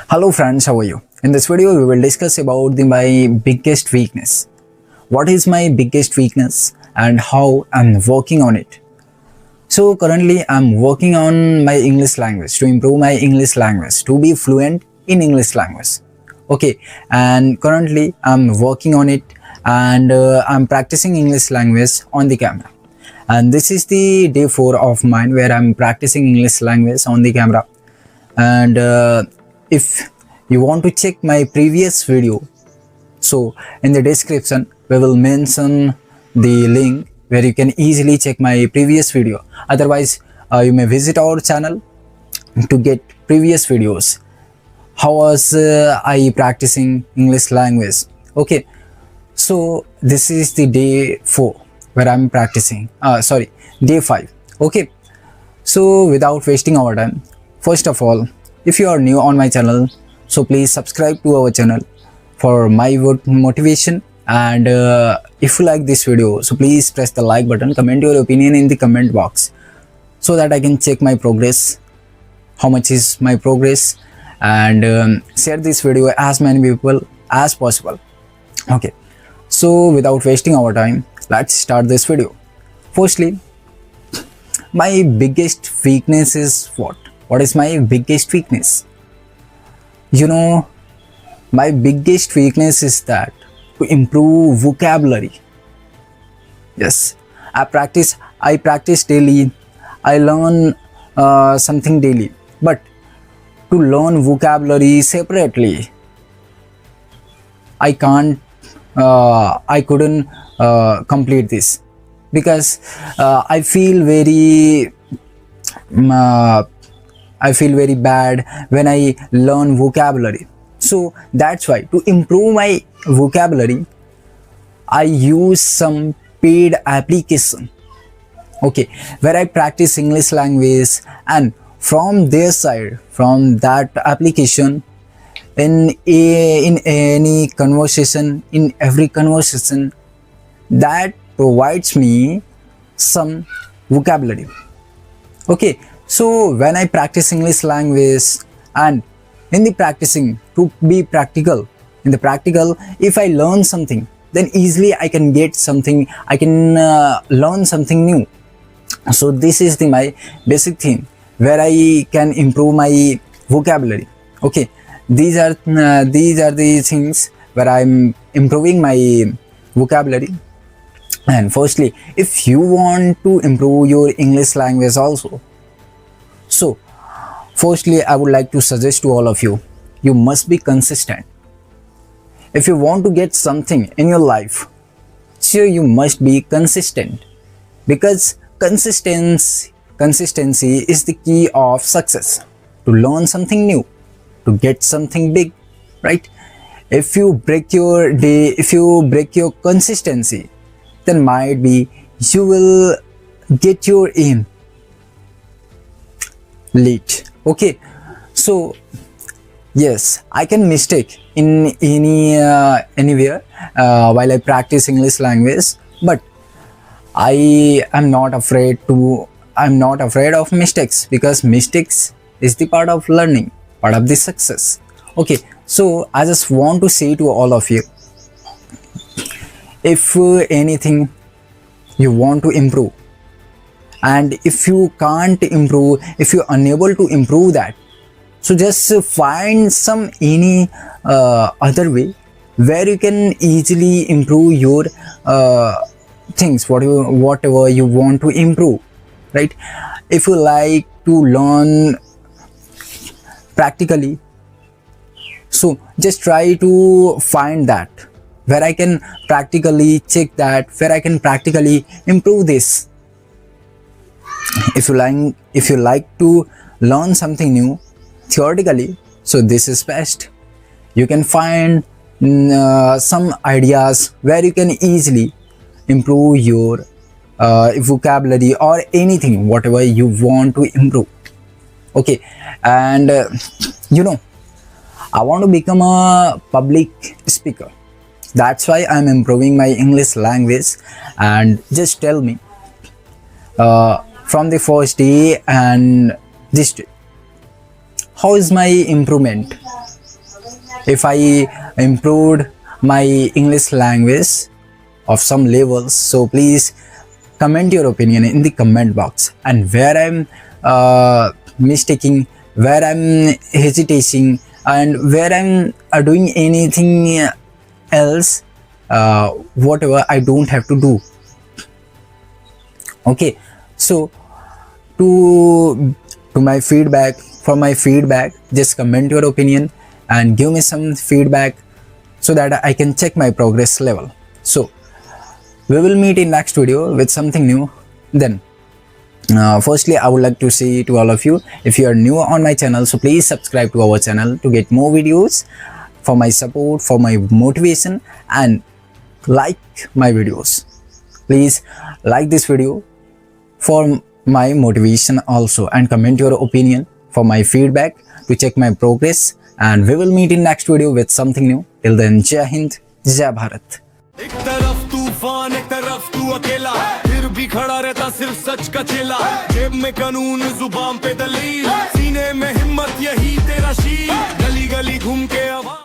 Hello friends, how are you? In this video, we will discuss about my biggest weakness. What is my biggest weakness and how I'm working on it? So currently, I'm working on my English language to improve my English language to be fluent in English language. Okay, and currently I'm working on it and I'm practicing English language on the camera. And this is the day 4 of mine where I'm practicing English language on the camera. And if you want to check my previous video, so in the description we will mention the link where you can easily check my previous video. Otherwise you may visit our channel to get previous videos. How was I practicing English language? Okay, so this is the day 4 where I'm practicing day 5. Okay, so without wasting our time, first of all, if you are new on my channel, so please subscribe to our channel for my motivation. And if you like this video, so please press the like button, comment your opinion in the comment box so that I can check my progress, how much is my progress, and share this video as many people as possible. Okay, so without wasting our time, let's start this video. Firstly, my biggest weakness is what? What is my biggest weakness? You know, my biggest weakness is that to improve vocabulary. Yes, I practice daily. I learn something daily, but to learn vocabulary separately, I couldn't complete this because I feel very bad when I learn vocabulary. So that's why to improve my vocabulary, I use some paid application. Okay, where I practice English language, and from their side, from that application, in any conversation, in every conversation, that provides me some vocabulary. Okay, so when I practice English language, and in the practicing, to be practical, in the practical, if I learn something, then easily I can get something, I can learn something new. So this is my basic thing where I can improve my vocabulary. Okay, these are the things where I'm improving my vocabulary. And firstly, if you want to improve your English language also, so firstly, I would like to suggest to all of you, you must be consistent. If you want to get something in your life, so you must be consistent, because consistency is the key of success. To learn something new, to get something big, right? If you break your day, if you break your consistency, then might be you will get your aim late. Okay, so yes, I can mistake in anywhere while I practice English language, but I am not afraid of mistakes, because mistakes is the part of learning, part of the success. Okay, so I just want to say to all of you, if anything you want to improve, and if you can't improve, if you're unable to improve that, so just find some any other way where you can easily improve your things, whatever you want to improve, right? If you like to learn practically, so just try to find that where I can practically check that, where I can practically improve this. If you like to learn something new theoretically, so this is best. You can find some ideas where you can easily improve your vocabulary or anything, whatever you want to improve. Okay, and you know, I want to become a public speaker. That's why I'm improving my English language. And just tell me, from the first day and this day, how is my improvement? if I improved my English language of some levels. So please comment your opinion in the comment box, and where I'm mistaking, where I'm hesitating, and where I'm doing anything else, whatever I don't have to do. Okay, so to my feedback, for my feedback, just comment your opinion and give me some feedback so that I can check my progress level. So we will meet in next video with something new. Then firstly, I would like to say to all of you, if you are new on my channel, so please subscribe to our channel to get more videos, for my support, for my motivation, and like my videos. Please like this video for my motivation also, and comment your opinion for my feedback to check my progress. And we will meet in next video with something new. Till then, Jai Hind, Jai Bharat. एक तरफ तूफान एक तरफ तू अकेला, फिर भी खड़ा रहता सिर्फ सच का चेला। जेब में कानून जुबान पे दलील, सीने में हिम्मत यही तेरा शील, गली गली घूम के आवाज।